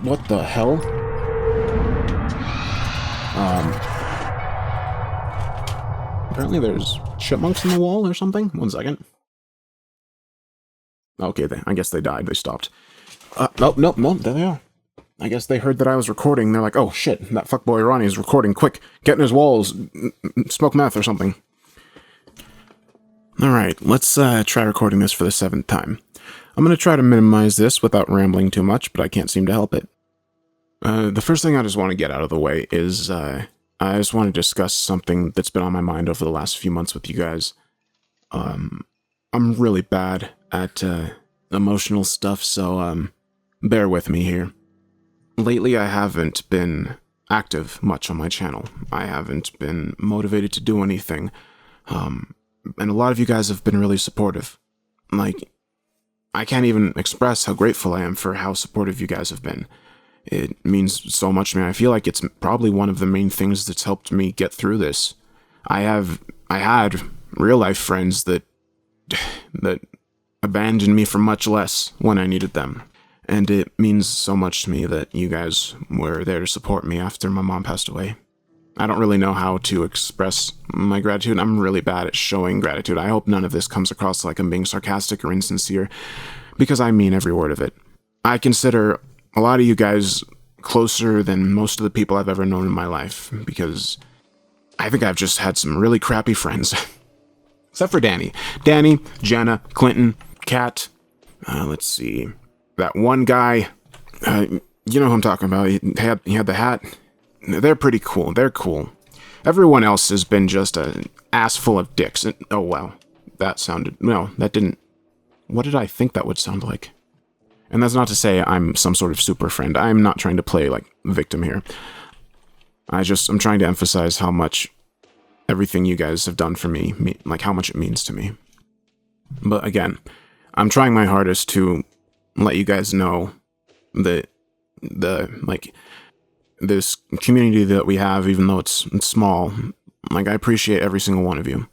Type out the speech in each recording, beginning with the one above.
What the hell? Apparently there's chipmunks in the wall or something. 1 second. Okay, I guess they died. They stopped. Nope, there they are. I guess they heard that I was recording. They're like, oh shit, that fuckboy Ronnie is recording. Quick, get in his walls, smoke meth or something. Alright, let's try recording this for the 7th time. I'm going to try to minimize this without rambling too much, but I can't seem to help it. The first thing I just want to get out of the way is, I just want to discuss something that's been on my mind over the last few months with you guys. I'm really bad at, emotional stuff, so, bear with me here. Lately, I haven't been active much on my channel. I haven't been motivated to do anything, and a lot of you guys have been really supportive. Like, I can't even express how grateful I am for how supportive you guys have been. It means so much to me. I feel like it's probably one of the main things that's helped me get through this. I had real-life friends that abandoned me for much less when I needed them. And it means so much to me that you guys were there to support me after my mom passed away. I don't really know how to express my gratitude. I'm really bad at showing gratitude. I hope none of this comes across like I'm being sarcastic or insincere, because I mean every word of it. I consider a lot of you guys closer than most of the people I've ever known in my life, because I think I've just had some really crappy friends. Except for Danny. Danny, Jenna, Clinton, Kat, let's see, that one guy, you know who I'm talking about, he had the hat. They're pretty cool, they're cool. Everyone else has been just an ass full of dicks. Oh wow, that sounded, no, that didn't, what did I think that would sound like? And that's not to say I'm some sort of super friend. I'm not trying to play, like, victim here. I'm trying to emphasize how much everything you guys have done for me, like, how much it means to me. But again, I'm trying my hardest to let you guys know that this community that we have, even though it's small, like, I appreciate every single one of you.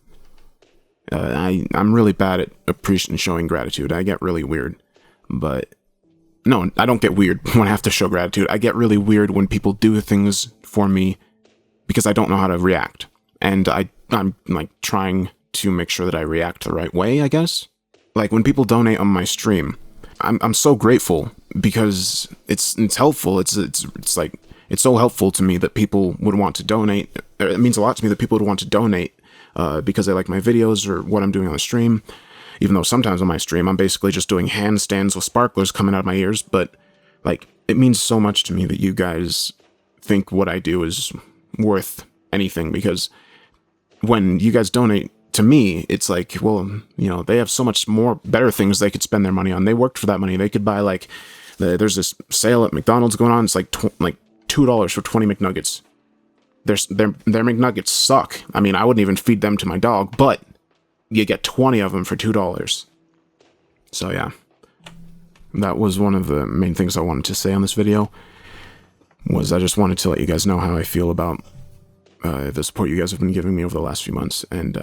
I'm really bad at appreciating showing gratitude. I get really weird, but no, I don't get weird when I have to show gratitude. I get really weird when people do things for me because I don't know how to react. And I'm like trying to make sure that I react the right way, I guess. Like when people donate on my stream, I'm so grateful because it's helpful. It's like, it's so helpful to me that people would want to donate. It means a lot to me that people would want to donate because they like my videos or what I'm doing on the stream. Even though sometimes on my stream, I'm basically just doing handstands with sparklers coming out of my ears. But, like, it means so much to me that you guys think what I do is worth anything. Because when you guys donate to me, it's like, well, you know, they have so much more better things they could spend their money on. They worked for that money. They could buy, like, there's this sale at McDonald's going on. It's like $2 for 20 McNuggets. Their McNuggets suck. I mean, I wouldn't even feed them to my dog, but you get 20 of them for $2. So yeah, that was one of the main things I wanted to say on this video, was I just wanted to let you guys know how I feel about the support you guys have been giving me over the last few months. And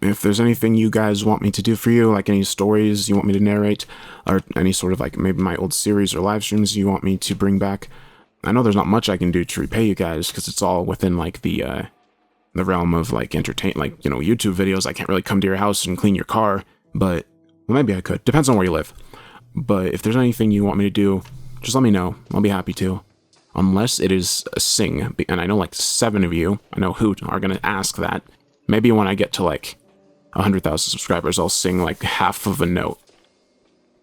if there's anything you guys want me to do for you, like any stories you want me to narrate, or any sort of like maybe my old series or live streams you want me to bring back, I know there's not much I can do to repay you guys because it's all within like the realm of like like, you know, YouTube videos. I can't really come to your house and clean your car, but well, maybe I could. Depends on where you live. But if there's anything you want me to do, just let me know. I'll be happy to. Unless it is a sing, and I know like 7 of you, I know who are gonna ask that. Maybe when I get to like 100,000 subscribers, I'll sing like half of a note.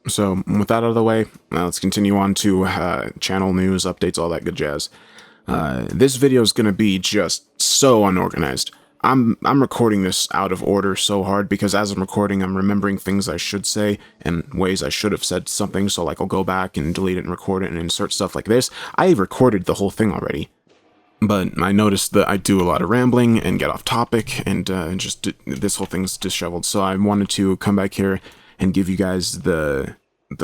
So with that out of the way, let's continue on to channel news, updates, all that good jazz. This video is going to be just so unorganized. I'm recording this out of order so hard because as I'm recording, I'm remembering things I should say and ways I should have said something. So like I'll go back and delete it and record it and insert stuff like this. I recorded the whole thing already, but I noticed that I do a lot of rambling and get off topic and just this whole thing's disheveled. So I wanted to come back here and give you guys the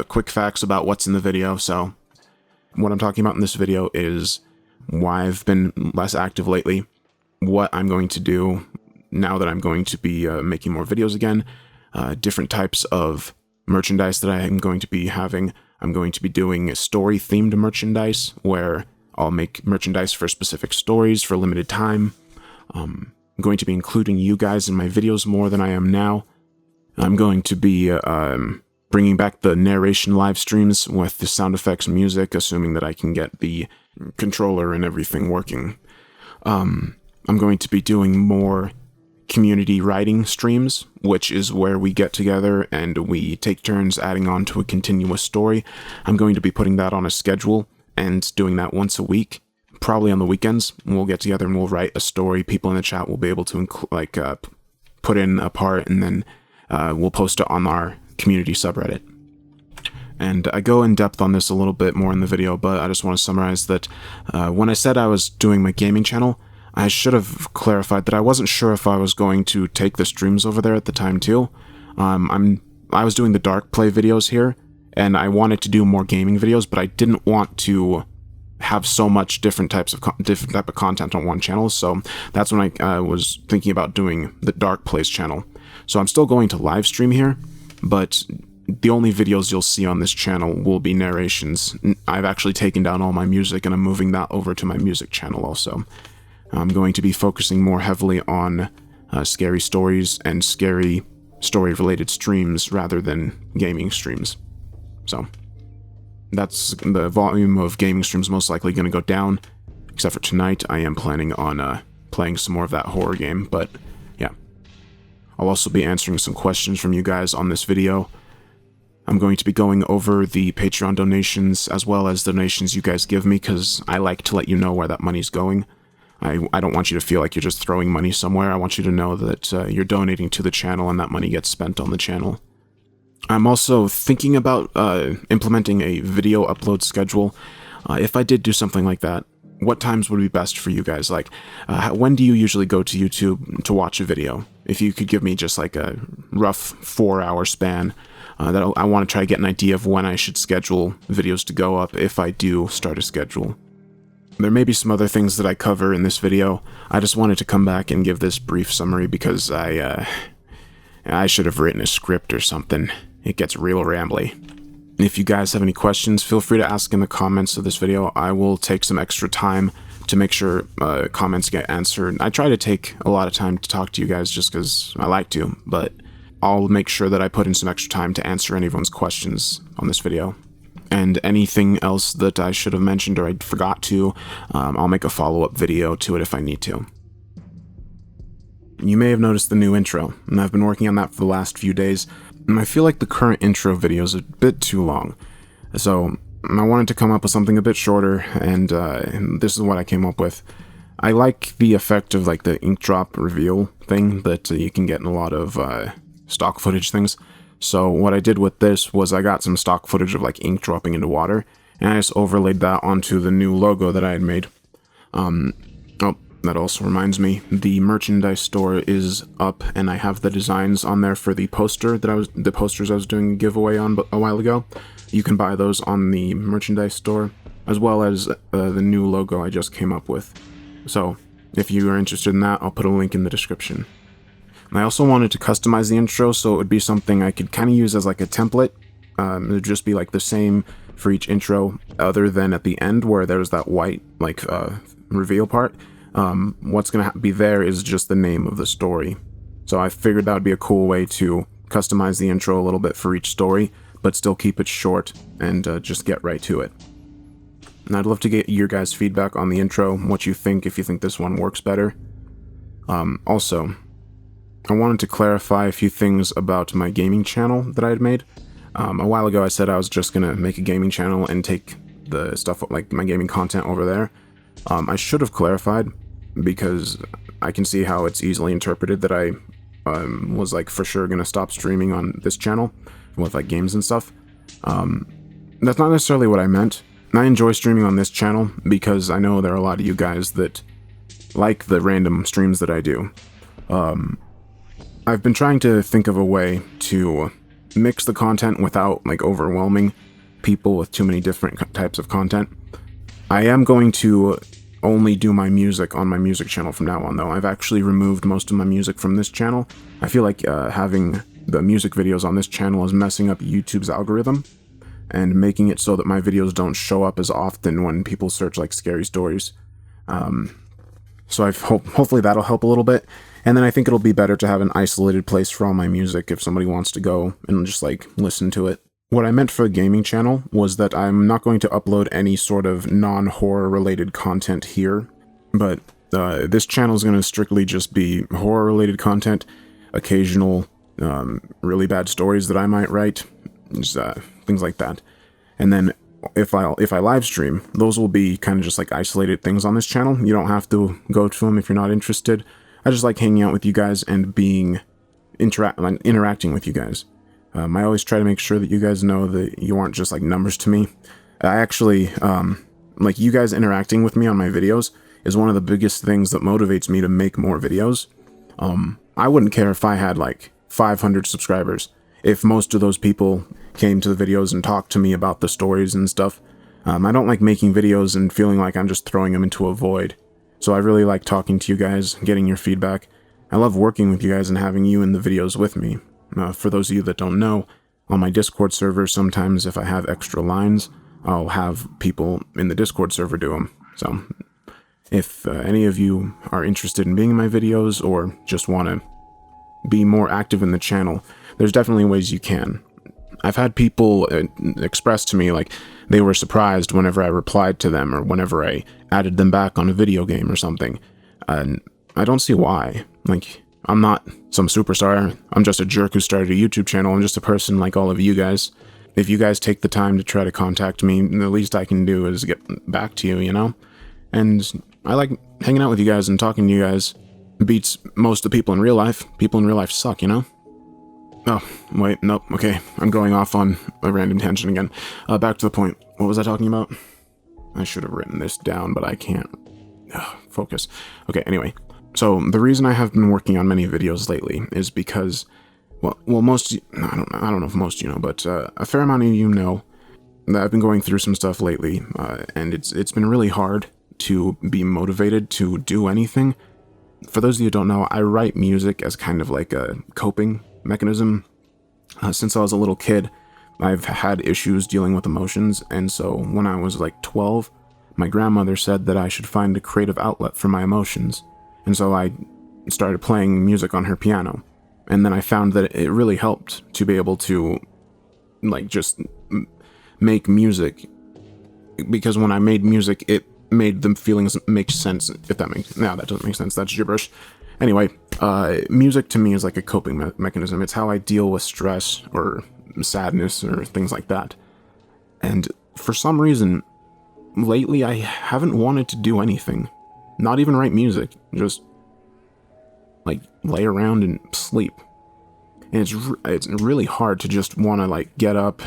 quick facts about what's in the video. So what I'm talking about in this video is why I've been less active lately, what I'm going to do now that I'm going to be making more videos again, different types of merchandise that I am going to be having, I'm going to be doing story-themed merchandise, where I'll make merchandise for specific stories for a limited time. I'm going to be including you guys in my videos more than I am now. I'm going to be bringing back the narration live streams with the sound effects and music, assuming that I can get the controller and everything working. I'm going to be doing more community writing streams, which is where we get together and we take turns adding on to a continuous story. I'm going to be putting that on a schedule and doing that once a week, probably on the weekends. We'll get together and we'll write a story. People in the chat will be able to put in a part, and then we'll post it on our community subreddit. And I go in depth on this a little bit more in the video, but I just want to summarize that when I said I was doing my gaming channel, I should have clarified that I wasn't sure if I was going to take the streams over there at the time too. I was doing the dark play videos here, and I wanted to do more gaming videos, but I didn't want to have so much different type of content on one channel. So that's when I was thinking about doing the dark plays channel. So I'm still going to live stream here, but the only videos you'll see on this channel will be narrations. I've actually taken down all my music, and I'm moving that over to my music channel also. I'm going to be focusing more heavily on scary stories and scary story-related streams rather than gaming streams. So that's the volume of gaming streams most likely going to go down, except for tonight. I am planning on playing some more of that horror game, but yeah. I'll also be answering some questions from you guys on this video. I'm going to be going over the Patreon donations as well as donations you guys give me, because I like to let you know where that money's going. I don't want you to feel like you're just throwing money somewhere. I want you to know that you're donating to the channel and that money gets spent on the channel. I'm also thinking about implementing a video upload schedule. If I did do something like that, what times would be best for you guys? Like, when do you usually go to YouTube to watch a video? If you could give me just like a rough 4-hour span, that I want to try to get an idea of when I should schedule videos to go up if I do start a schedule. There may be some other things that I cover in this video. I just wanted to come back and give this brief summary because I should have written a script or something. It gets real rambly. If you guys have any questions, feel free to ask in the comments of this video. I will take some extra time to make sure comments get answered. I try to take a lot of time to talk to you guys just because I like to, but I'll make sure that I put in some extra time to answer anyone's questions on this video. And anything else that I should have mentioned or I forgot to, I'll make a follow-up video to it if I need to. You may have noticed the new intro, and I've been working on that for the last few days, and I feel like the current intro video is a bit too long. So I wanted to come up with something a bit shorter, and this is what I came up with. I like the effect of like the ink drop reveal thing that you can get in a lot of stock footage things. So what I did with this was I got some stock footage of like ink dropping into water, and I just overlaid that onto the new logo that I had made. Oh, that also reminds me, the merchandise store is up, and I have the designs on there for the posters I was doing a giveaway on a while ago. You can buy those on the merchandise store, as well as the new logo I just came up with. So if you are interested in that, I'll put a link in the description. And I also wanted to customize the intro so it would be something I could kind of use as like a template. It would just be like the same for each intro, other than at the end where there's that white like reveal part. What's going to be there is just the name of the story. So I figured that would be a cool way to customize the intro a little bit for each story, but still keep it short and just get right to it. And I'd love to get your guys' feedback on the intro, what you think, if you think this one works better. Also, I wanted to clarify a few things about my gaming channel that I had made. A while ago I said I was just going to make a gaming channel and take the stuff, like my gaming content over there. I should have clarified, because I can see how it's easily interpreted that I was like for sure going to stop streaming on this channel with like games and stuff. That's not necessarily what I meant. I enjoy streaming on this channel because I know there are a lot of you guys that like the random streams that I do. I've been trying to think of a way to mix the content without like overwhelming people with too many different types of content. I am going to only do my music on my music channel from now on, though. I've actually removed most of my music from this channel. I feel like having the music videos on this channel is messing up YouTube's algorithm, and making it so that my videos don't show up as often when people search like scary stories. So hopefully that'll help a little bit. And then I think it'll be better to have an isolated place for all my music if somebody wants to go and just like listen to it. What I meant for a gaming channel was that I'm not going to upload any sort of non-horror related content here, but this channel is going to strictly just be horror related content, occasional really bad stories that I might write, just, things like that. And then if I live stream, those will be kind of just like isolated things on this channel. You don't have to go to them if you're not interested. I just like hanging out with you guys and interacting with you guys. I always try to make sure that you guys know that you aren't just like numbers to me. I actually, like you guys interacting with me on my videos is one of the biggest things that motivates me to make more videos. I wouldn't care if I had like 500 subscribers. If most of those people came to the videos and talked to me about the stories and stuff. I don't like making videos and feeling like I'm just throwing them into a void. So I really like talking to you guys, getting your feedback. I love working with you guys and having you in the videos with me. For those of you that don't know, on my Discord server, sometimes if I have extra lines, I'll have people in the Discord server do them. So if any of you are interested in being in my videos or just want to be more active in the channel, there's definitely ways you can. I've had people express to me like they were surprised whenever I replied to them or whenever I added them back on a video game or something. And I don't see why. Like, I'm not some superstar. I'm just a jerk who started a YouTube channel. I'm just a person like all of you guys. If you guys take the time to try to contact me, the least I can do is get back to you, you know? And I like hanging out with you guys and talking to you guys. Beats most of the people in real life. People in real life suck, you know? Oh, wait, nope, okay. I'm going off on a random tangent again. Back to the point. What was I talking about? I should have written this down, but I can't. Focus. Okay, anyway. So, the reason I have been working on many videos lately is because, well, most, I don't know if most you know, but a fair amount of you know that I've been going through some stuff lately, and it's been really hard to be motivated to do anything. For those of you who don't know, I write music as kind of like a coping mechanism. Since I was a little kid, I've had issues dealing with emotions, and so when I was like 12, my grandmother said that I should find a creative outlet for my emotions, and so I started playing music on her piano, and then I found that it really helped to be able to like just make music, because when I made music, it made the feelings make sense, if that makes... No, that doesn't make sense, that's gibberish. Anyway, music to me is like a coping mechanism. It's how I deal with stress or sadness or things like that. And for some reason, lately I haven't wanted to do anything. Not even write music. Just, like, lay around and sleep. And it's really hard to just want to, like, get up,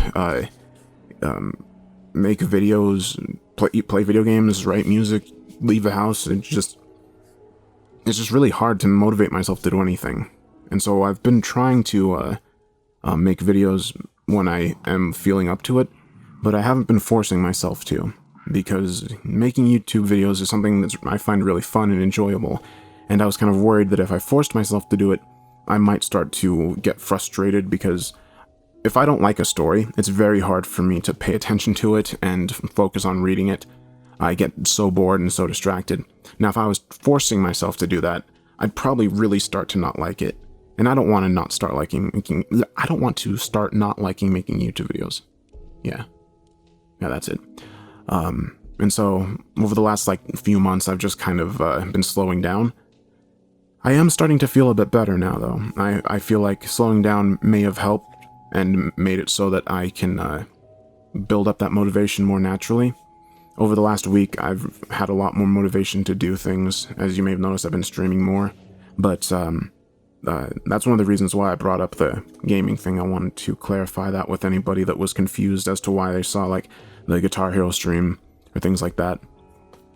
make videos, play video games, write music, leave the house, and it's just really hard to motivate myself to do anything. And so I've been trying to make videos when I am feeling up to it, but I haven't been forcing myself to, because making YouTube videos is something that I find really fun and enjoyable, and I was kind of worried that if I forced myself to do it, I might start to get frustrated, because if I don't like a story, it's very hard for me to pay attention to it and focus on reading it. I get so bored and so distracted. Now, if I was forcing myself to do that, I'd probably really start to not like it. And I don't want to start not liking making YouTube videos. Yeah, that's it. And so, over the last, few months, I've just kind of been slowing down. I am starting to feel a bit better now, though. I feel like slowing down may have helped and made it so that I can build up that motivation more naturally. Over the last week, I've had a lot more motivation to do things. As you may have noticed, I've been streaming more. But that's one of the reasons why I brought up the gaming thing. I wanted to clarify that with anybody that was confused as to why they saw, the Guitar Hero stream or things like that.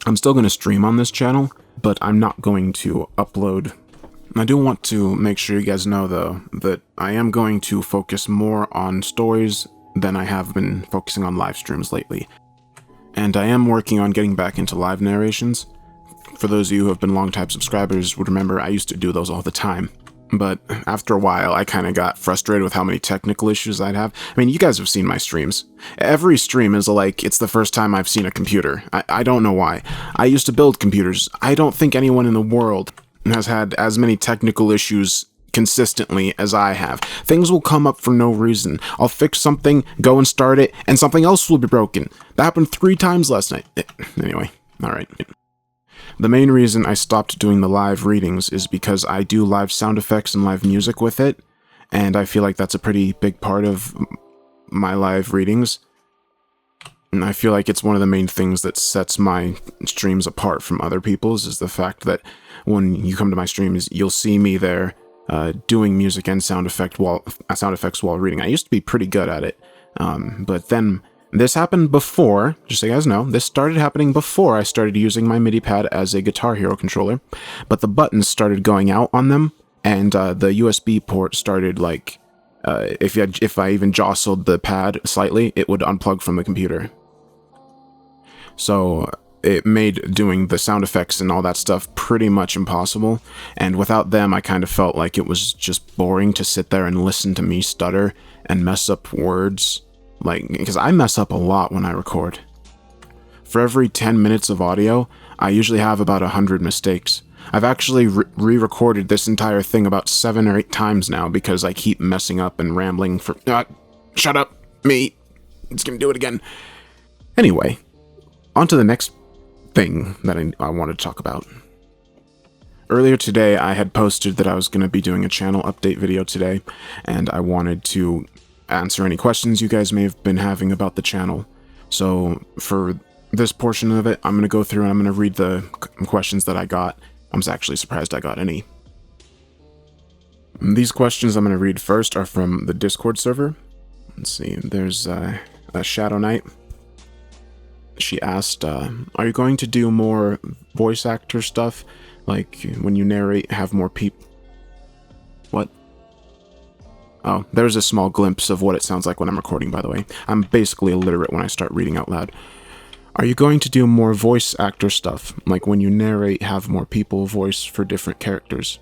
I'm still going to stream on this channel, but I'm not going to upload. I do want to make sure you guys know, though, that I am going to focus more on stories than I have been focusing on live streams lately. And I am working on getting back into live narrations. For those of you who have been long-time subscribers would remember I used to do those all the time. But after a while, I kind of got frustrated with how many technical issues I'd have. I mean, you guys have seen my streams. Every stream is like, it's the first time I've seen a computer. I don't know why. I used to build computers. I don't think anyone in the world has had as many technical issues consistently as I have. Things will come up for no reason. I'll fix something, go and start it, and something else will be broken. That happened 3 times last night. Anyway, alright. The main reason I stopped doing the live readings is because I do live sound effects and live music with it, and I feel like that's a pretty big part of my live readings. And I feel like it's one of the main things that sets my streams apart from other people's, is the fact that when you come to my streams, you'll see me there doing music and sound effects while reading. I used to be pretty good at it, but then this happened before, just so you guys know, this started happening before I started using my MIDI pad as a Guitar Hero controller, but the buttons started going out on them, and the USB port started, like, if I even jostled the pad slightly, it would unplug from the computer. So it made doing the sound effects and all that stuff pretty much impossible, and without them, I kind of felt like it was just boring to sit there and listen to me stutter and mess up words. Like, because I mess up a lot when I record. For every 10 minutes of audio, I usually have about 100 mistakes. I've actually re-recorded this entire thing about 7 or 8 times now because I keep messing up and rambling for... shut up, me. It's gonna do it again. Anyway, on to the next thing that I wanted to talk about. Earlier today, I had posted that I was going to be doing a channel update video today, and I wanted to answer any questions you guys may have been having about the channel. So for this portion of it, I'm going to go through and I'm going to read the questions that I got. I'm actually surprised I got any. These questions I'm going to read first are from the Discord server. Let's see, there's a Shadow Knight. She asked, are you going to do more voice actor stuff? Like, when you narrate, have more people... What? Oh, there's a small glimpse of what it sounds like when I'm recording, by the way. I'm basically illiterate when I start reading out loud. Are you going to do more voice actor stuff? Like, when you narrate, have more people voice for different characters?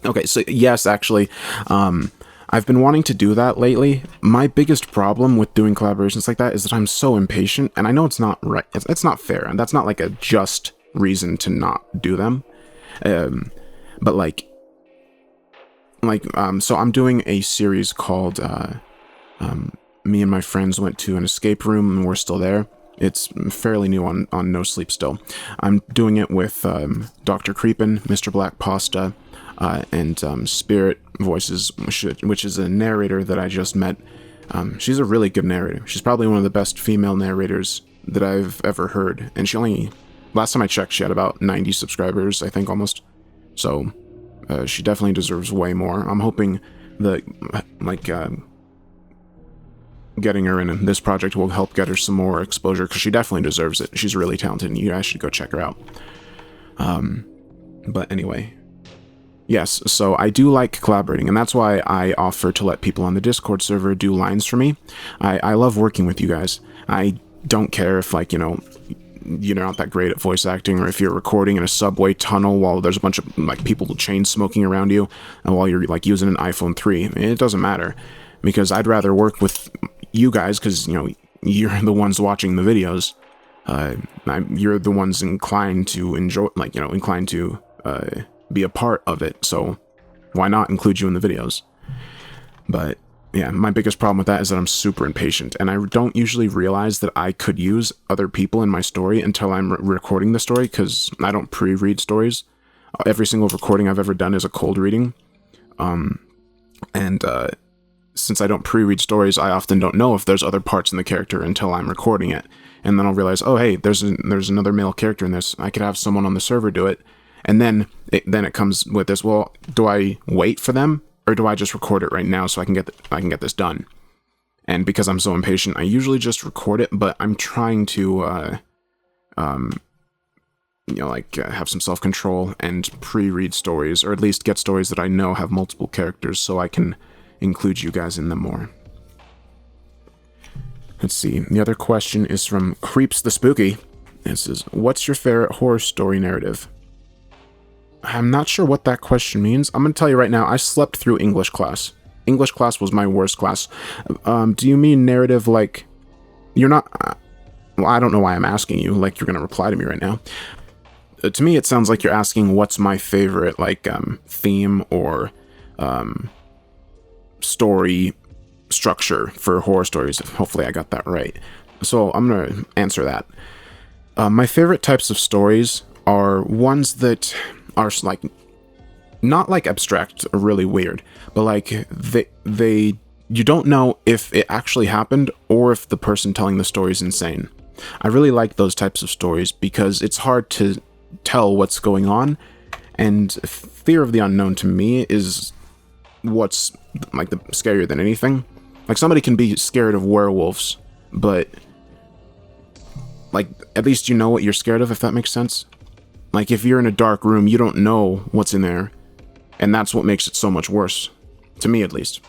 Okay, so yes, actually, I've been wanting to do that lately. My biggest problem with doing collaborations like that is that I'm so impatient, and I know it's not right. It's not fair, and that's not like a just reason to not do them. But so I'm doing a series called me and my friends went to an escape room and we're still there. It's fairly new on No Sleep still. I'm doing it with Dr. Creepin, Mr. Black Pasta, and Spirit Voices, which is a narrator that I just met. She's a really good narrator. She's probably one of the best female narrators that I've ever heard. And she only, last time I checked, she had about 90 subscribers, I think, almost. So she definitely deserves way more. I'm hoping that, getting her in this project will help get her some more exposure, because she definitely deserves it. She's really talented, and you guys should go check her out. But anyway, yes, so I do like collaborating, and that's why I offer to let people on the Discord server do lines for me. I love working with you guys. I don't care if, you're not that great at voice acting, or if you're recording in a subway tunnel while there's a bunch of people chain smoking around you, and while you're using an iPhone 3. It doesn't matter, because I'd rather work with you guys, because you're the ones watching the videos. You're the ones inclined to enjoy, inclined to be a part of it, so why not include you in the videos? But yeah, my biggest problem with that is that I'm super impatient, and I don't usually realize that I could use other people in my story until I'm recording the story, because I don't pre-read stories. Every single recording I've ever done is a cold reading. Since I don't pre-read stories, I often don't know if there's other parts in the character until I'm recording it. And then I'll realize, oh hey, there's another male character in this. I could have someone on the server do it. And then it comes with this, well, do I wait for them? Or do I just record it right now so I can get this done? And because I'm so impatient, I usually just record it, but I'm trying to have some self-control and pre-read stories, or at least get stories that I know have multiple characters so I can include you guys in them more. Let's see. The other question is from Creeps the Spooky. It says, what's your favorite horror story narrative? I'm not sure what that question means. I'm going to tell you right now, I slept through English class. English class was my worst class. Do you mean narrative like... You're not... well, I don't know why I'm asking you, like you're going to reply to me right now. To me, it sounds like you're asking what's my favorite, like, theme or story structure for horror stories. Hopefully I got that right. So I'm going to answer that. My favorite types of stories are ones that are like not like abstract or really weird, but like they you don't know if it actually happened or if the person telling the story is insane. I really like those types of stories because it's hard to tell what's going on, and fear of the unknown to me is what's like the scarier than anything. Like somebody can be scared of werewolves, but like at least you know what you're scared of, if that makes sense. Like if you're in a dark room, you don't know what's in there, and that's what makes it so much worse, to me at least.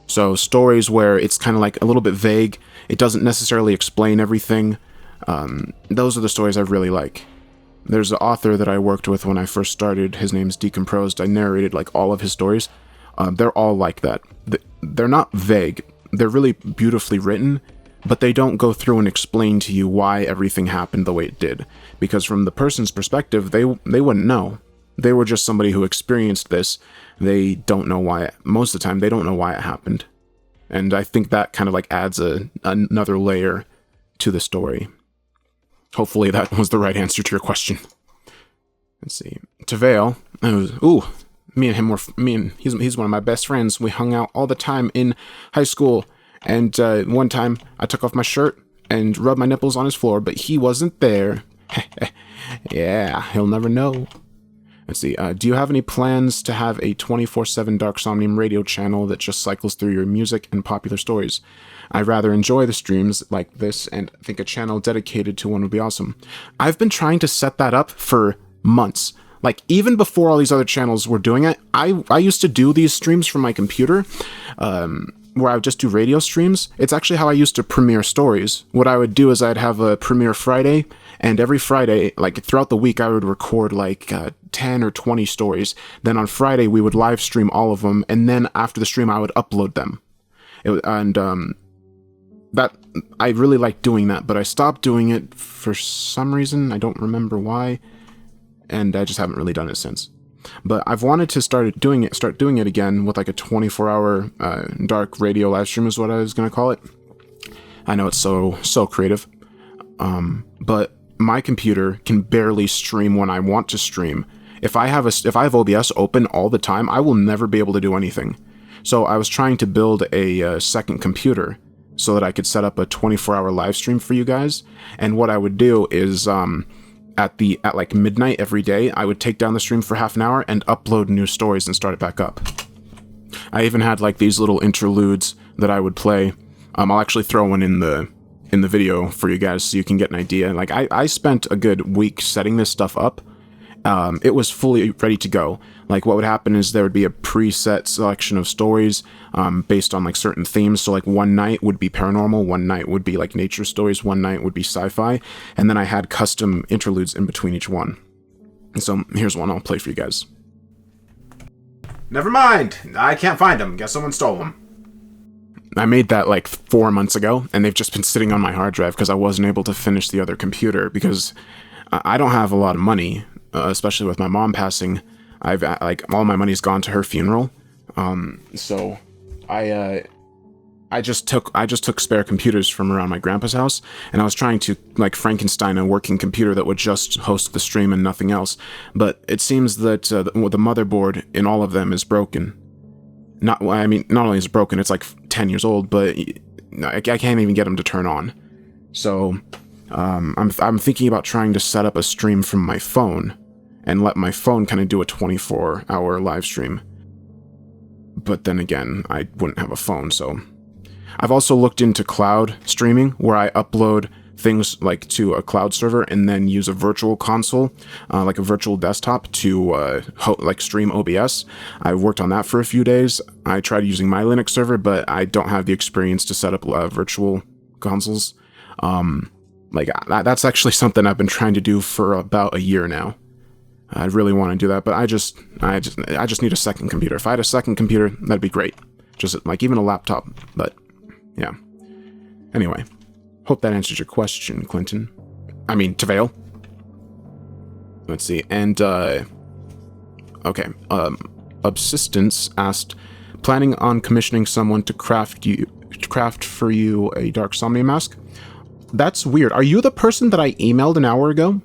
So stories where it's kind of like a little bit vague, it doesn't necessarily explain everything, those are the stories I really like. There's an author that I worked with when I first started, his name's Decomposed. I narrated like all of his stories. They're all like that. They're not vague, they're really beautifully written, but they don't go through and explain to you why everything happened the way it did. Because from the person's perspective, they wouldn't know. They were just somebody who experienced this. They don't know why, most of the time, they don't know why it happened. And I think that kind of like adds another layer to the story. Hopefully that was the right answer to your question. Let's see. Tavale, he's one of my best friends. We hung out all the time in high school. And one time I took off my shirt and rubbed my nipples on his floor, but he wasn't there. Yeah, he'll never know. Let's see. Do you have any plans to have a 24/7 Dark Somnium radio channel that just cycles through your music and popular stories? I rather enjoy the streams like this and think a channel dedicated to one would be awesome. I've been trying to set that up for months. Like, even before all these other channels were doing it, I used to do these streams from my computer, where I would just do radio streams. It's actually how I used to premiere stories. What I would do is I'd have a premiere Friday, and every Friday, like throughout the week, I would record like 10 or 20 stories. Then on Friday, we would live stream all of them, and then after the stream, I would upload them. That I really liked doing that, but I stopped doing it for some reason. I don't remember why, and I just haven't really done it since. But I've wanted to start doing it again with like a 24-hour dark radio live stream is what I was gonna call it. I know it's so creative, but my computer can barely stream when I want to stream. If I have OBS open all the time, I will never be able to do anything. So I was trying to build a second computer so that I could set up a 24-hour live stream for you guys. And what I would do is at like midnight every day, I would take down the stream for half an hour and upload new stories and start it back up. I even had like these little interludes that I would play. I'll actually throw one in the video for you guys so you can get an idea. Like I spent a good week setting this stuff up. It was fully ready to go. Like what would happen is there would be a preset selection of stories based on like certain themes. So like one night would be paranormal, one night would be like nature stories, one night would be sci-fi, and then I had custom interludes in between each one. So here's one I'll play for you guys. Never mind, I can't find them. Guess someone stole them. I made that like 4 months ago, and they've just been sitting on my hard drive because I wasn't able to finish the other computer because I don't have a lot of money. Especially with my mom passing, I've like all my money's gone to her funeral. So I just took spare computers from around my grandpa's house, and I was trying to like Frankenstein a working computer that would just host the stream and nothing else. But it seems that the motherboard in all of them is broken. Not only is it broken, it's like 10 years old, but I can't even get them to turn on. So I'm thinking about trying to set up a stream from my phone and let my phone kind of do a 24-hour live stream. But then again, I wouldn't have a phone, so... I've also looked into cloud streaming, where I upload things like to a cloud server and then use a virtual console, like a virtual desktop, to like stream OBS. I worked on that for a few days. I tried using my Linux server, but I don't have the experience to set up virtual consoles. Like that's actually something I've been trying to do for about a year now. I really want to do that, but I just need a second computer. If I had a second computer, that'd be great. Just like even a laptop, but yeah. Anyway, hope that answers your question, Clinton. I mean, Tavale. Let's see, and okay. Subsistence asked, planning on commissioning someone to craft for you a dark Somnium mask? That's weird. Are you the person that I emailed an hour ago?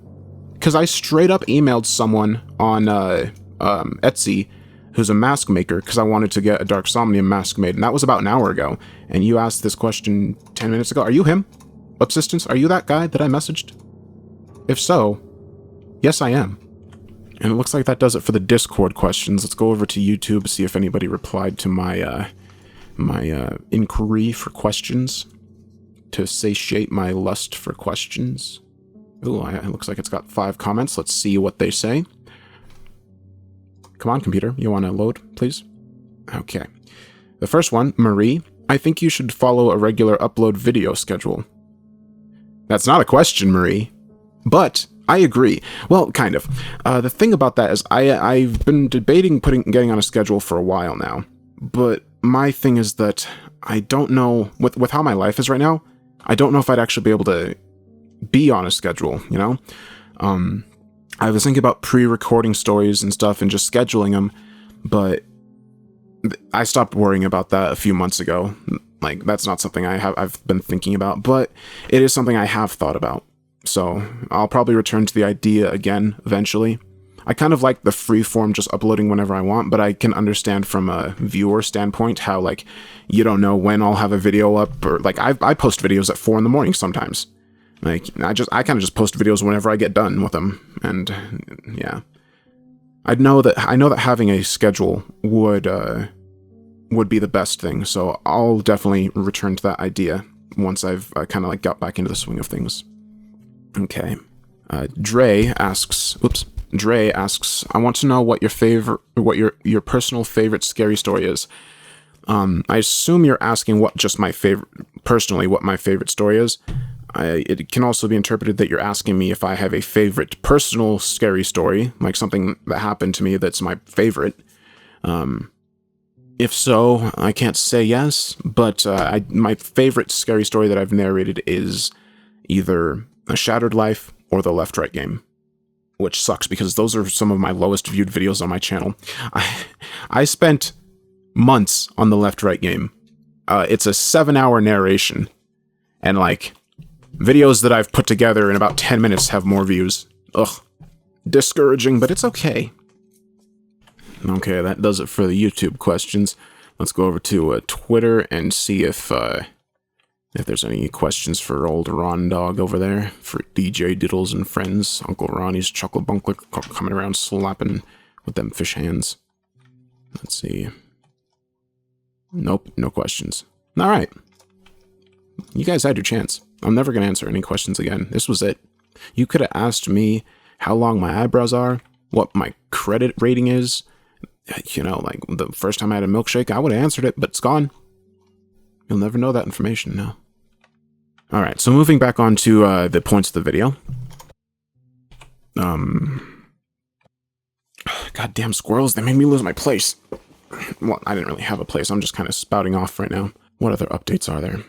Because I straight up emailed someone on Etsy who's a mask maker because I wanted to get a dark Somnium mask made, and that was about an hour ago. And you asked this question 10 minutes ago. Are you him? Subsistence, are you that guy that I messaged? If so, yes, I am. And it looks like that does it for the Discord questions. Let's go over to YouTube, see if anybody replied to my inquiry for questions, to satiate my lust for questions. Ooh, it looks like it's got 5 comments. Let's see what they say. Come on, computer. You want to load, please? Okay. The first one, Marie, I think you should follow a regular upload video schedule. That's not a question, Marie, but I agree. Well, kind of. The thing about that is I've been debating getting on a schedule for a while now, but my thing is that I don't know, with how my life is right now, I don't know if I'd actually be able to be on a schedule, you know? I was thinking about pre-recording stories and stuff and just scheduling them, but I stopped worrying about that a few months ago. Like, that's not something I've been thinking about, but it is something I have thought about. So I'll probably return to the idea again eventually. I kind of like the freeform just uploading whenever I want, but I can understand from a viewer standpoint how, like, you don't know when I'll have a video up, or like I post videos at 4 in the morning sometimes. Like, I kind of just post videos whenever I get done with them, and yeah. I know that having a schedule would be the best thing, so I'll definitely return to that idea once I've kind of like got back into the swing of things. Okay. Dre asks, I want to know what your personal favorite scary story is. I assume you're asking what my favorite story is. It can also be interpreted that you're asking me if I have a favorite personal scary story, like something that happened to me that's my favorite. If so, I can't say yes, but my favorite scary story that I've narrated is either A Shattered Life or The Left-Right Game, which sucks because those are some of my lowest viewed videos on my channel. I spent months on The Left-Right Game. It's a 7-hour narration, and like videos that I've put together in about 10 minutes have more views. Ugh, discouraging, but it's okay. Okay, that does it for the YouTube questions. Let's go over to Twitter and see if there's any questions for old Ron Dog over there, for DJ Diddles and friends. Uncle Ronnie's chocolate bunkler coming around slapping with them fish hands. Let's see. Nope, no questions. All right. You guys had your chance. I'm never going to answer any questions again. This was it. You could have asked me how long my eyebrows are, what my credit rating is. You know, like the first time I had a milkshake, I would have answered it, but it's gone. You'll never know that information now. Alright, so moving back on to the points of the video. Goddamn squirrels, they made me lose my place. Well, I didn't really have a place, I'm just kind of spouting off right now. What other updates are there?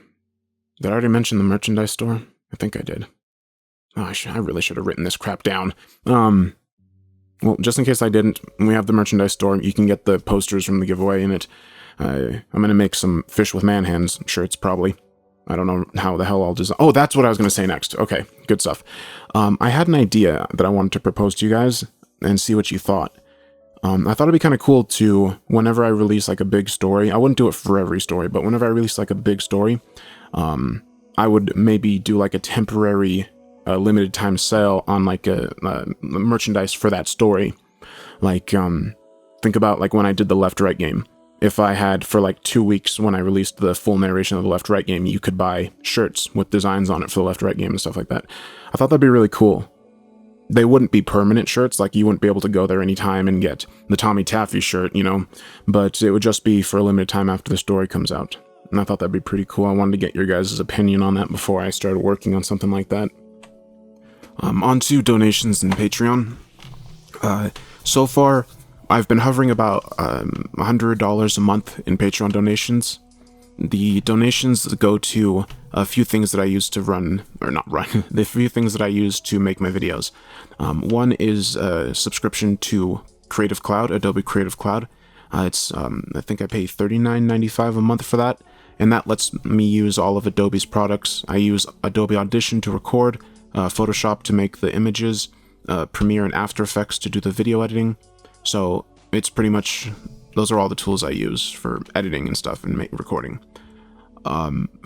Did I already mention the merchandise store? I think I did. Oh, I really should have written this crap down. Well, just in case I didn't, we have the merchandise store. You can get the posters from the giveaway in it. I'm going to make some fish with man hands shirts, probably. I don't know how the hell I'll design. Oh, that's what I was going to say next. Okay, good stuff. I had an idea that I wanted to propose to you guys and see what you thought. I thought it'd be kind of cool to, whenever I release like a big story, I wouldn't do it for every story, but whenever I release like a big story, I would maybe do like a temporary limited time sale on like a merchandise for that story. Like, think about like when I did the Left-Right Game. If I had for like 2 weeks when I released the full narration of the Left-Right Game, you could buy shirts with designs on it for the Left-Right Game and stuff like that. I thought that'd be really cool. They wouldn't be permanent shirts, like you wouldn't be able to go there anytime and get the Tommy Taffy shirt, you know, but it would just be for a limited time after the story comes out. And I thought that'd be pretty cool. I wanted to get your guys' opinion on that before I started working on something like that. On to donations and Patreon. So far, I've been hovering about $100 a month in Patreon donations. The donations go to a few things that I use to run, or not run, the few things that I use to make my videos. One is a subscription to Creative Cloud, Adobe Creative Cloud. I think I pay $39.95 a month for that, and that lets me use all of Adobe's products. I use Adobe Audition to record, Photoshop to make the images, Premiere and After Effects to do the video editing. So it's pretty much, those are all the tools I use for editing and stuff and recording.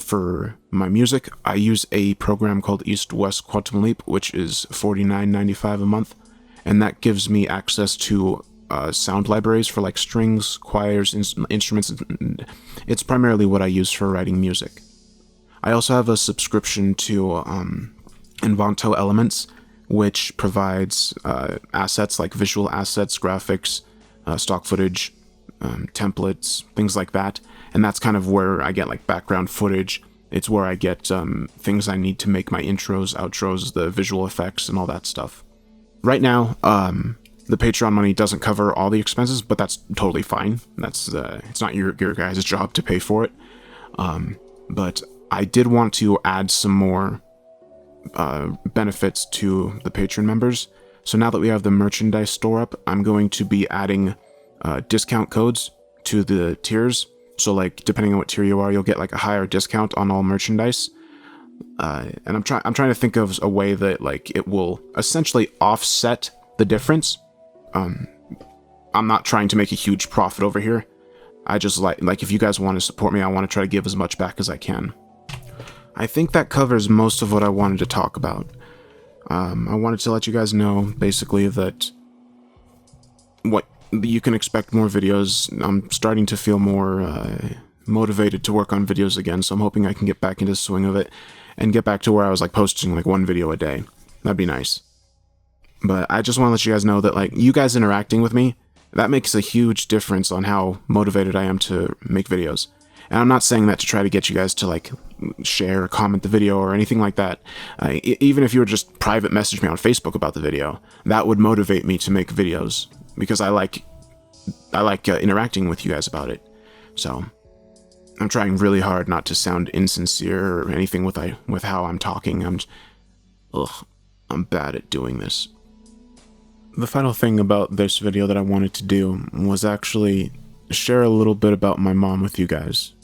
For my music, I use a program called East West Quantum Leap, which is $49.95 a month, and that gives me access to sound libraries for like strings, choirs, instruments. It's primarily what I use for writing music. I also have a subscription to Envato Elements, which provides assets like visual assets, graphics, stock footage, templates, things like that. And that's kind of where I get like background footage. It's where I get things I need to make my intros, outros, the visual effects, and all that stuff. Right now, the Patreon money doesn't cover all the expenses, but that's totally fine. That's it's not your guys' job to pay for it. But I did want to add some more benefits to the Patreon members. So now that we have the merchandise store up, I'm going to be adding discount codes to the tiers. So like depending on what tier you are, you'll get like a higher discount on all merchandise. And I'm trying to think of a way that like it will essentially offset the difference. I'm not trying to make a huge profit over here. I just like if you guys want to support me, I want to try to give as much back as I can. I think that covers most of what I wanted to talk about. I wanted to let you guys know basically that what you can expect more videos. I'm starting to feel more motivated to work on videos again, so I'm hoping I can get back into the swing of it and get back to where I was like posting like one video a day. That'd be nice. But I just want to let you guys know that like you guys interacting with me, that makes a huge difference on how motivated I am to make videos. And I'm not saying that to try to get you guys to like share or comment the video or anything like that. Even if you were just private message me on Facebook about the video, that would motivate me to make videos because I like interacting with you guys about it. So I'm trying really hard not to sound insincere or anything with how I'm talking. I'm bad at doing this. The final thing about this video that I wanted to do was actually share a little bit about my mom with you guys.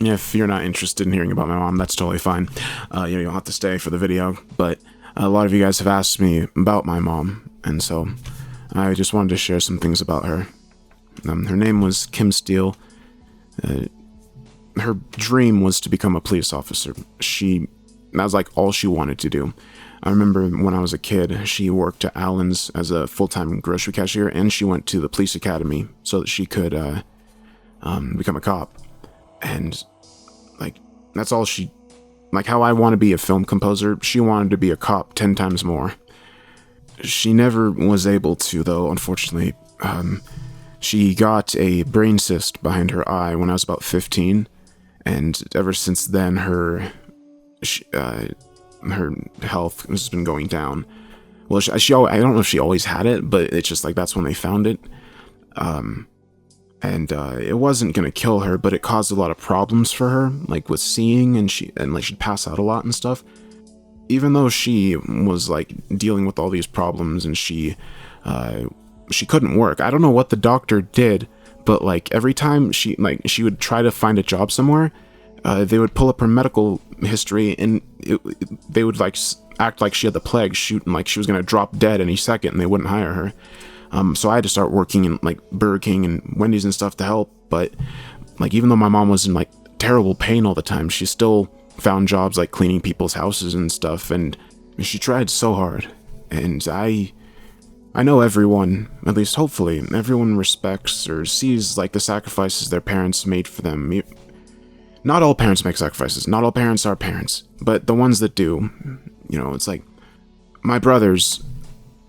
If you're not interested in hearing about my mom, that's totally fine. You don't have to stay for the video, but a lot of you guys have asked me about my mom, and so I just wanted to share some things about her. Her name was Kim Steele. Her dream was to become a police officer. That was like all she wanted to do. I remember when I was a kid, she worked at Allen's as a full-time grocery cashier, and she went to the police academy so that she could become a cop. And like that's all she, like how I want to be a film composer, she wanted to be a cop 10 times more. She never was able to, though, unfortunately. She got a brain cyst behind her eye when I was about 15, and ever since then her health has been going down. Well, I don't know if she always had it, but it's just like that's when they found it. And it wasn't gonna kill her, but it caused a lot of problems for her, like with seeing, and she'd pass out a lot and stuff. Even though she was like dealing with all these problems and she couldn't work. I don't know what the doctor did, but like every time she would try to find a job somewhere, they would pull up her medical history and they would like act like she had the plague, shooting like she was gonna drop dead any second, and they wouldn't hire her. So I had to start working in like Burger King and Wendy's and stuff to help. But like even though my mom was in like terrible pain all the time, she still found jobs like cleaning people's houses and stuff, and she tried so hard. And I know everyone, at least hopefully, everyone respects or sees like the sacrifices their parents made for them. Not all parents make sacrifices. Not all parents are parents, but the ones that do, it's like my brothers.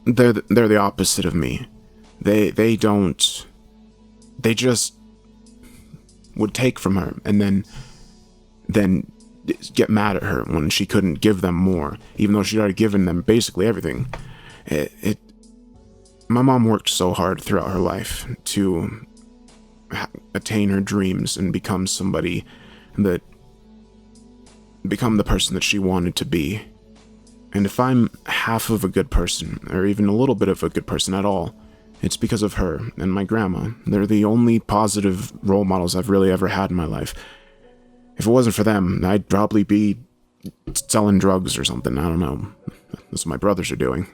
They're the opposite of me. They just would take from her and then get mad at her when she couldn't give them more, even though she'd already given them basically everything. My mom worked so hard throughout her life to attain her dreams and become the person that she wanted to be. And if I'm half of a good person, or even a little bit of a good person at all, it's because of her and my grandma. They're the only positive role models I've really ever had in my life. If it wasn't for them, I'd probably be selling drugs or something. I don't know. That's what my brothers are doing.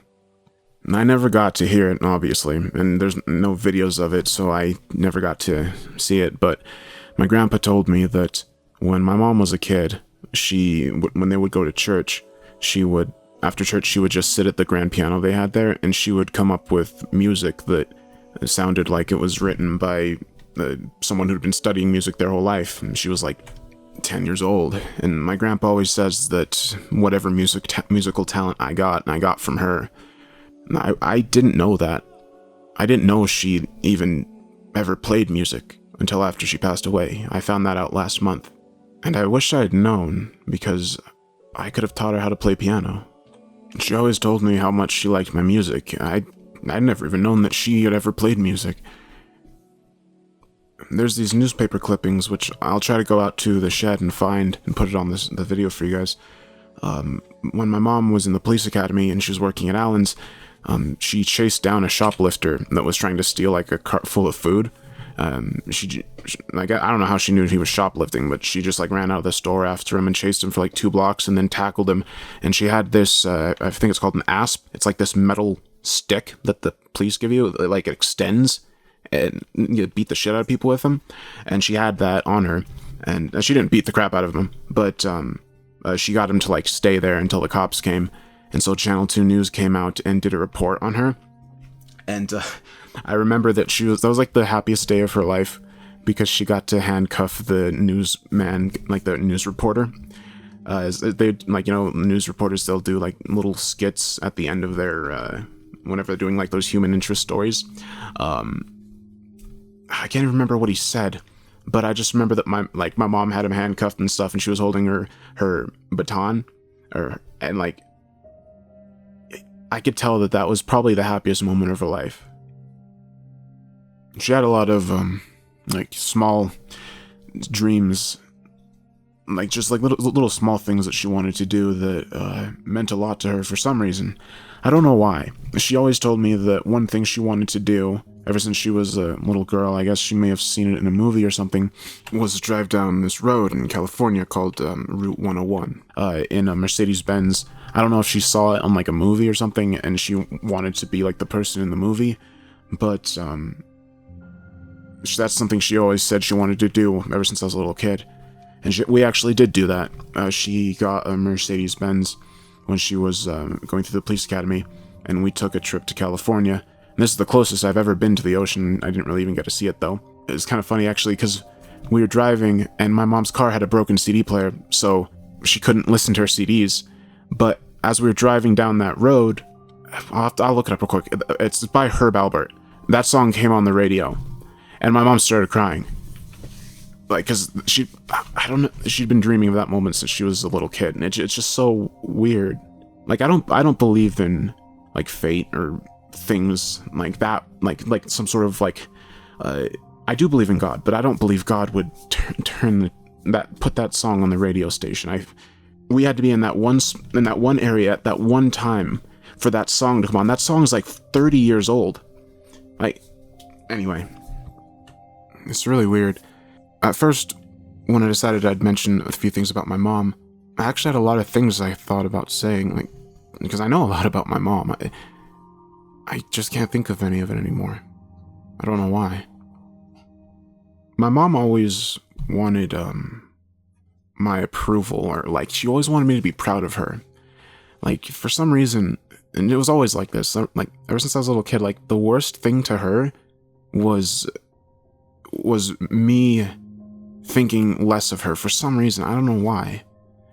I never got to hear it, obviously, and there's no videos of it, so I never got to see it, but my grandpa told me that when my mom was a kid, when they would go to church, after church, she would just sit at the grand piano they had there, and she would come up with music that sounded like it was written by someone who'd been studying music their whole life, and she was like 10 years old. And my grandpa always says that whatever musical talent I got from her. I didn't know that. I didn't know she even ever played music until after she passed away. I found that out last month. And I wish I had known, because I could have taught her how to play piano. She always told me how much she liked my music. I'd never even known that she had ever played music. There's these newspaper clippings, which I'll try to go out to the shed and find and put it on the video for you guys. When my mom was in the police academy and she was working at Allen's, she chased down a shoplifter that was trying to steal like a cart full of food. I don't know how she knew he was shoplifting, but she just like ran out of the store after him and chased him for like 2 blocks and then tackled him. And she had this, I think it's called an asp. It's like this metal stick that the police give you, like it extends, and you beat the shit out of people with them. And she had that on her, and she didn't beat the crap out of him, but she got him to like stay there until the cops came. And so Channel 2 News came out and did a report on her. And I remember that that was like the happiest day of her life, because she got to handcuff the newsman, like the news reporter. They, like, news reporters, they'll do like little skits at the end of their, whenever they're doing like those human interest stories. I can't even remember what he said, but I just remember that my mom had him handcuffed and stuff, and she was holding her baton, and like, I could tell that was probably the happiest moment of her life. She had a lot of, like, small dreams, like, just, like, little small things that she wanted to do that, meant a lot to her for some reason. I don't know why. She always told me that one thing she wanted to do, ever since she was a little girl, I guess she may have seen it in a movie or something, was to drive down this road in California called, Route 101, in a Mercedes-Benz. I don't know if she saw it on, like, a movie or something, and she wanted to be, like, the person in the movie, but, that's something she always said she wanted to do ever since I was a little kid. And we actually did do that. She got a Mercedes-Benz when she was going through the police academy, and we took a trip to California. And this is the closest I've ever been to the ocean. I didn't really even get to see it, though. It was kind of funny, actually, because we were driving, and my mom's car had a broken CD player, so she couldn't listen to her CDs. But as we were driving down that road, I'll look it up real quick. It's by Herb Alpert. That song came on the radio, and my mom started crying. Like, because I don't know, she'd been dreaming of that moment since she was a little kid, and it's just so weird. Like, I don't believe in, like, fate or things like that, like some sort of, like, I do believe in God, but I don't believe God would put that song on the radio station. We had to be in that one area at that one time for that song to come on. That song is like 30 years old. Like, anyway, it's really weird. At first, when I decided I'd mention a few things about my mom, I actually had a lot of things I thought about saying, like, because I know a lot about my mom. I just can't think of any of it anymore. I don't know why. My mom always wanted, my approval, or, like, she always wanted me to be proud of her. Like, for some reason, and it was always like this, like, ever since I was a little kid, like, the worst thing to her was me thinking less of her for some reason. I don't know why.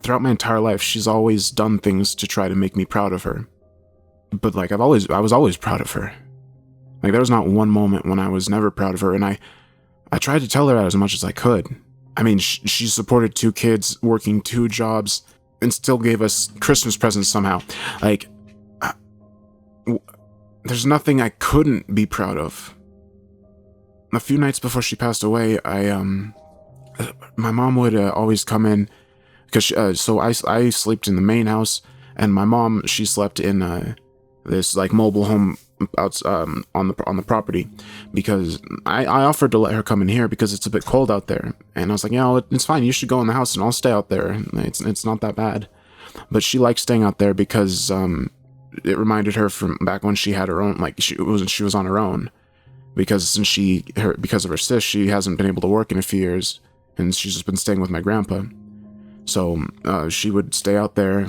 Throughout my entire life, she's always done things to try to make me proud of her. But, like, I was always proud of her. Like, there was not one moment when I was never proud of her, and I tried to tell her that as much as I could. I mean, she supported 2 kids, working 2 jobs, and still gave us Christmas presents somehow. Like, there's nothing I couldn't be proud of. A few nights before she passed away, my mom would always come in, because so I slept in the main house, and my mom, she slept in this like mobile home out on the property, because I offered to let her come in here because it's a bit cold out there, and I was like, yeah, it's fine, you should go in the house and I'll stay out there. It's not that bad. But she likes staying out there because it reminded her from back when she had her own, like she was on her own, because since because of her cyst, she hasn't been able to work in a few years, and she's just been staying with my grandpa. So she would stay out there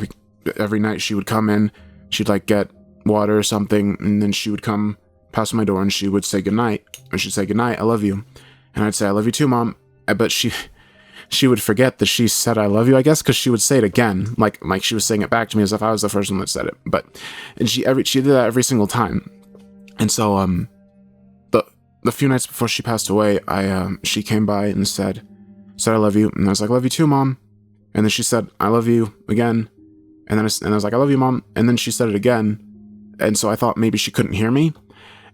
every night. She would come in, she'd like get water or something, and then she would come past my door and she would say goodnight, and she'd say, goodnight, I love you. And I'd say, I love you too, Mom. But she would forget that she said I love you, I guess, because she would say it again, like she was saying it back to me as if I was the first one that said it. And she did that every single time. And so the few nights before she passed away, she came by and said I love you, and I was like, love you too, Mom. And then she said I love you again, and then I was like, I love you, Mom. And then she said it again, and so I thought maybe she couldn't hear me,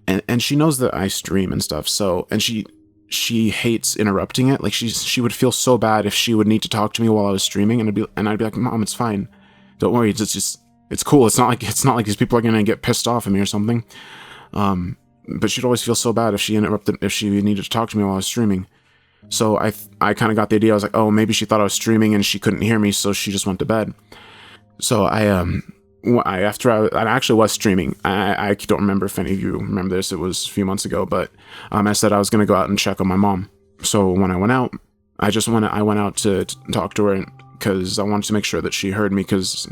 and she knows that I stream and stuff, so, and she hates interrupting it. Like she would feel so bad if she would need to talk to me while I was streaming, and I'd be like, Mom, it's fine, don't worry, it's cool. It's not like these people are gonna get pissed off at me or something. But she'd always feel so bad if she needed to talk to me while I was streaming. So I kind of got the idea. I was like, oh, maybe she thought I was streaming and she couldn't hear me, so she just went to bed. So I actually was streaming. I don't remember if any of you remember this. It was a few months ago, but I said I was gonna go out and check on my mom. So when I went out, I went out to talk to her because I wanted to make sure that she heard me, because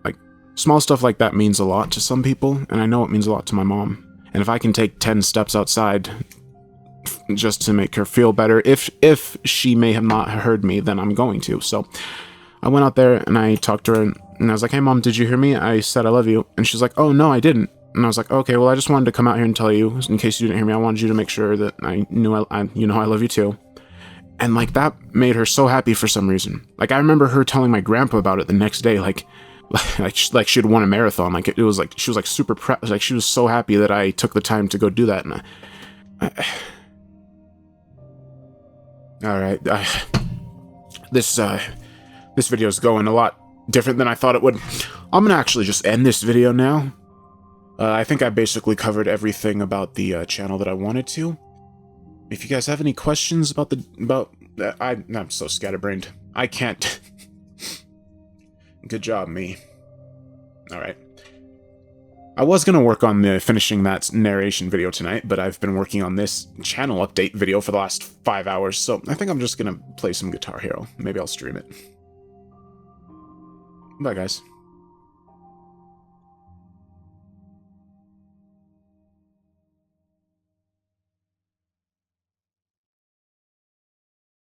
like small stuff like that means a lot to some people, and I know it means a lot to my mom. And if I can take 10 steps outside just to make her feel better, if she may have not heard me, then I'm going to. So I went out there and I talked to her, and I was like, hey, Mom, did you hear me? I said I love you. And she's like, oh, no, I didn't. And I was like, okay, well, I just wanted to come out here and tell you, in case you didn't hear me, I wanted you to make sure that I knew I love you too. And like that made her so happy for some reason. Like I remember her telling my grandpa about it the next day, like she'd won a marathon. Like it was like she was like super like she was so happy that I took the time to go do that. And all right, this video is going a lot different than I thought it would. I'm gonna actually just end this video now. I think I basically covered everything about the channel that I wanted to. If you guys have any questions about I'm so scatterbrained. I can't. Good job, me. Alright. I was gonna work on finishing that narration video tonight, but I've been working on this channel update video for the last 5 hours, so I think I'm just gonna play some Guitar Hero. Maybe I'll stream it. Bye, guys.